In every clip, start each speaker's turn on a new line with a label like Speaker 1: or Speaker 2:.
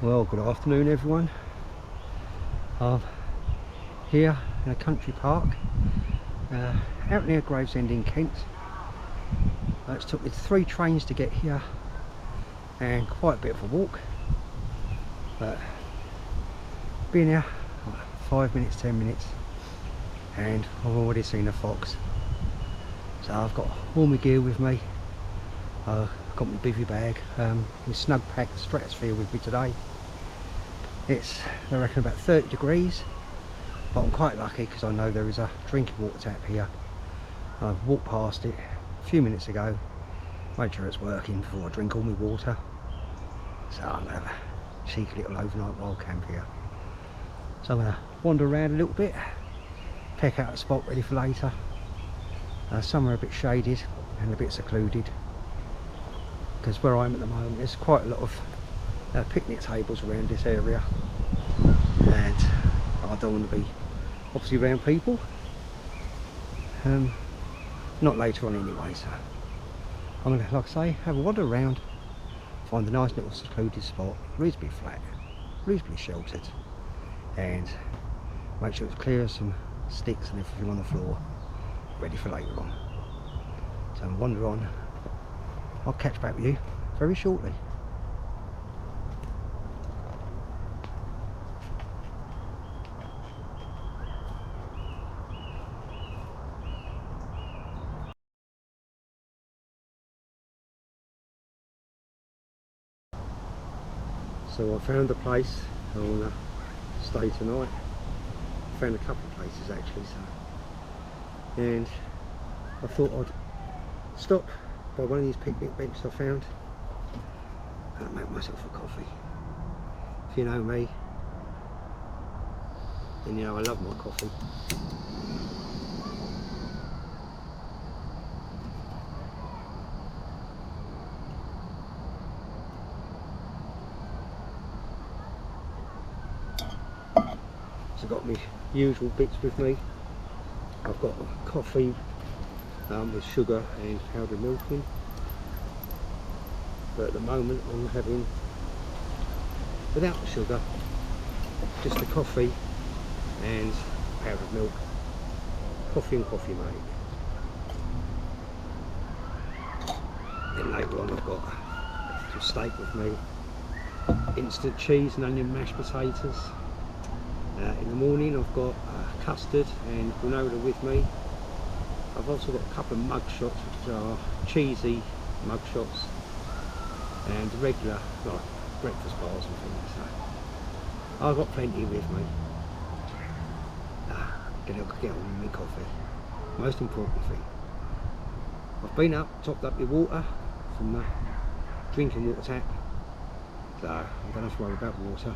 Speaker 1: Well, good afternoon everyone. I'm here in a country park out near Gravesend in Kent. It's took me 3 trains to get here and quite a bit of a walk, but been here 5 minutes, 10 minutes and I've already seen a fox. So I've got all my gear with me. I've got my bivvy bag, my snug packed stratosphere with me today. It's, I reckon, about 30 degrees, but I'm quite lucky because I know there is a drinking water tap here. I walked past it a few minutes ago, made sure it's working before I drink all my water. So I'm going to have a cheeky little overnight wild camp here. So I'm going to wander around a little bit, peck out a spot ready for later. Somewhere a bit shaded and a bit secluded, because where I am at the moment there's quite a lot of picnic tables around this area, and I don't want to be obviously around people, not later on anyway. So I'm going to, like I say, have a wander around, find a nice little secluded spot, reasonably flat, reasonably sheltered, and make sure it's clear of some sticks and everything on the floor, ready for later on. So I'll wander on. I'll catch back with you very shortly. So I found a place I want to stay tonight. I found a couple of places actually, so, and I thought I'd stop by one of these picnic benches I found and make myself a coffee. If you know me, then you know I love my coffee. So I've got my usual bits with me. I've got coffee with sugar and powdered milk in, but at the moment I'm having without the sugar, just the coffee and powdered milk. Coffee and coffee mate. Then later on I've got some steak with me, instant cheese and onion mashed potatoes. In the morning I've got custard and granola with me. I've also got a couple of mug shots, which are cheesy mug shots, and regular like breakfast bars and things. So I've got plenty with me. Get on with my coffee. Most important thing. I've been up, topped up your water from the drinking water tap, so I don't have to worry about water.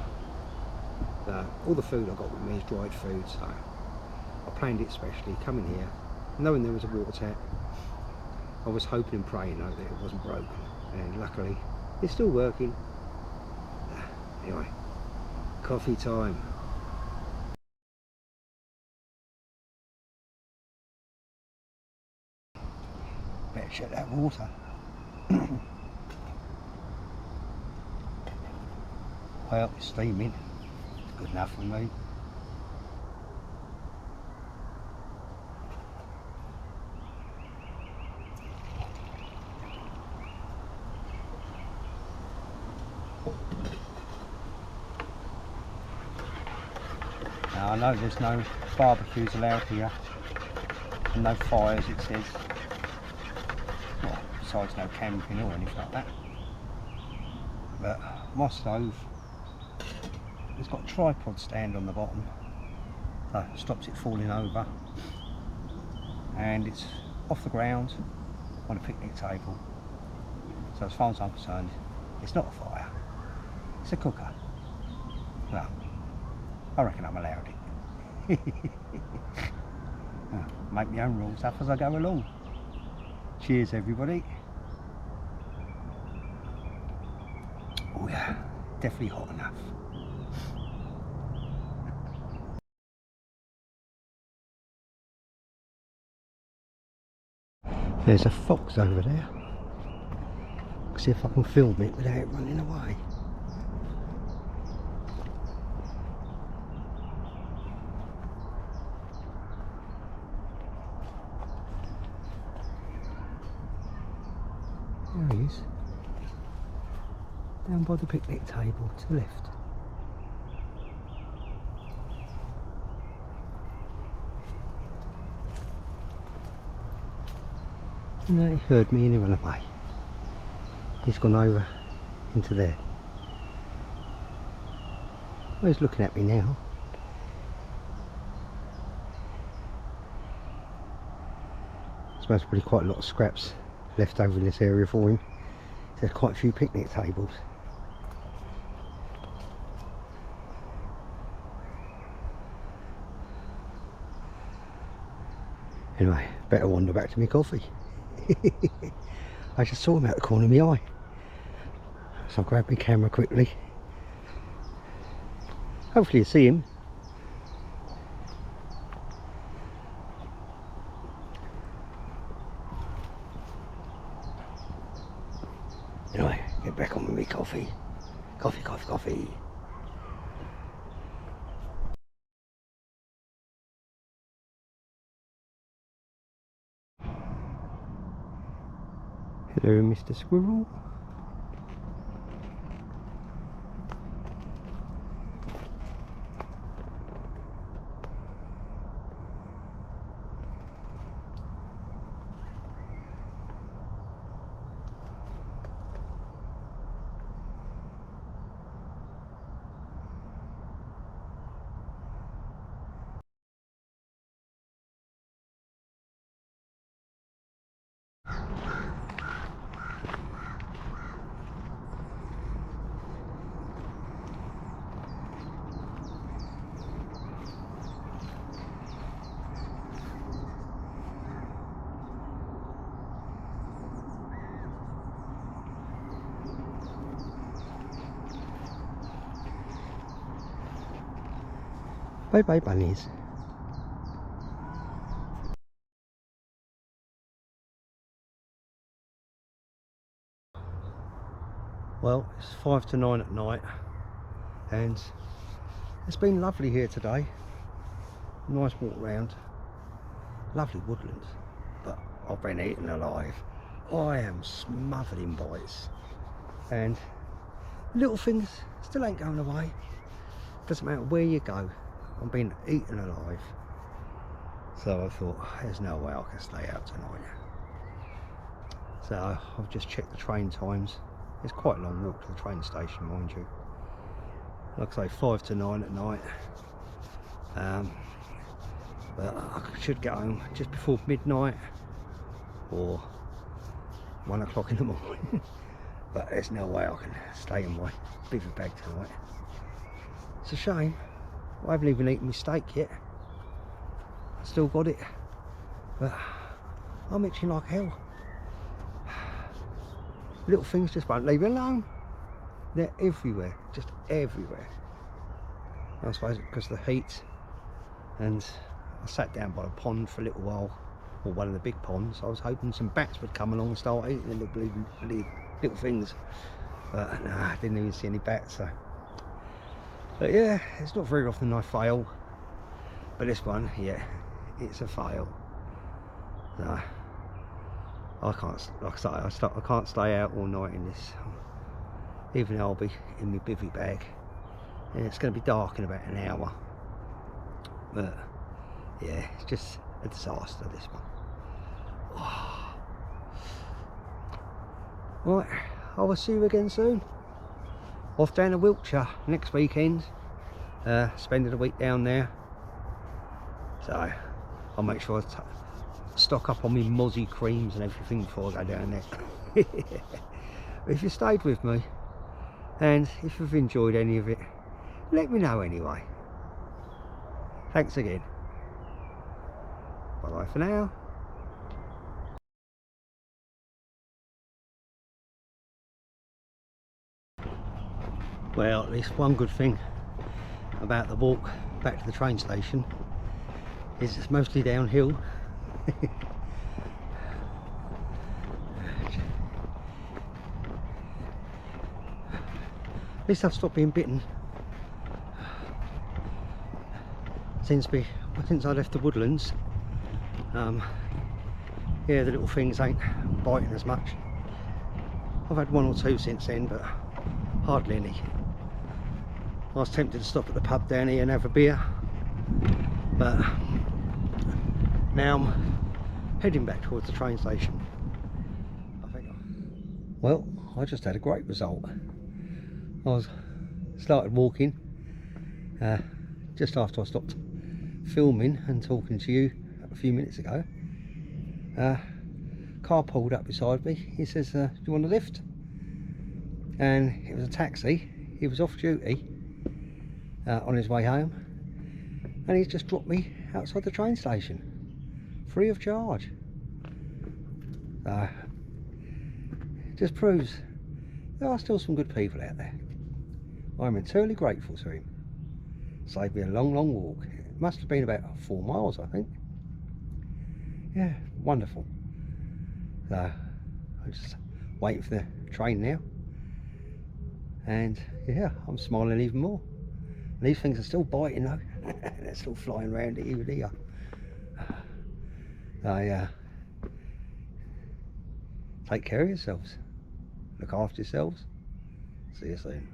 Speaker 1: All the food I've got with me is dried food, so I planned it specially, coming here, knowing there was a water tap. I was hoping and praying though that it wasn't broken, and luckily it's still working. Anyway, coffee time. Better check that water. Well, it's steaming. Good enough for me. Now I know there's no barbecues allowed here, and no fires it says. Well, besides no camping or anything like that. But my stove, it's got a tripod stand on the bottom, so it stops it falling over, and it's off the ground on a picnic table. So as far as I'm concerned, it's not a fire, it's a cooker. Well, I reckon I'm allowed it. Make my own rules up as I go along. Cheers everybody. Oh yeah, definitely hot enough. There's a fox over there. See if I can film it without it running away. There he is. Down by the picnic table to the left. And he heard me and he ran away. He's gone over into there. Well, he's looking at me now. There's probably quite a lot of scraps left over in this area for him. There's quite a few picnic tables. Anyway, better wander back to my coffee. I just saw him out the corner of my eye, so I grabbed my camera quickly. Hopefully you see him. Anyway, get back on with me coffee. Coffee, coffee, coffee. Hello, Mr. Squirrel. Bye bye bunnies. Well, it's 5 to 9 at night and it's been lovely here today. Nice walk round. Lovely woodland, but I've been eaten alive. I am smothered in bites and little things still ain't going away. Doesn't matter where you go, I'm being eaten alive. So I thought, there's no way I can stay out tonight. So I've just checked the train times. It's quite a long walk to the train station, mind you. Like I say, 5 to 9 at night. But I should get home just before midnight or 1 o'clock in the morning. But there's no way I can stay in my bivvy bag tonight. It's a shame. I haven't even eaten my steak yet. I still got it. But I'm itching like hell. Little things just won't leave me alone. They're everywhere, just everywhere. I suppose because of the heat. And I sat down by a pond for a little while, or one of the big ponds. I was hoping some bats would come along and start eating the little things. But nah, I didn't even see any bats. So. But yeah, it's not very often I fail. But this one, yeah, it's a fail. No. I can't, like I say, I can't stay out all night in this, even though I'll be in my bivvy bag. And it's going to be dark in about an hour. But yeah, it's just a disaster, this one. Oh. Right, I will see you again soon. Off down to Wiltshire next weekend. Spending the week down there. So I'll make sure I stock up on my mozzie creams and everything before I go down there. If you stayed with me and if you've enjoyed any of it, let me know anyway. Thanks again. Bye bye for now. Well, at least one good thing about the walk back to the train station is it's mostly downhill. At least I've stopped being bitten since I left the woodlands. Yeah, the little things ain't biting as much. I've had one or two since then, but hardly any. I was tempted to stop at the pub down here and have a beer, but now I'm heading back towards the train station. Well, I just had a great result. Started walking just after I stopped filming and talking to you a few minutes ago. Car pulled up beside me. He says, do you want a lift? And it was a taxi. He was off duty on his way home, and he's just dropped me outside the train station free of charge. It just proves there are still some good people out there. I'm eternally grateful to him. Saved me a long walk. It must have been about 4 miles, I think. Yeah, wonderful. So I'm just waiting for the train now, and yeah, I'm smiling even more. And these things are still biting though. They're still flying around here. Take care of yourselves, look after yourselves. See you soon.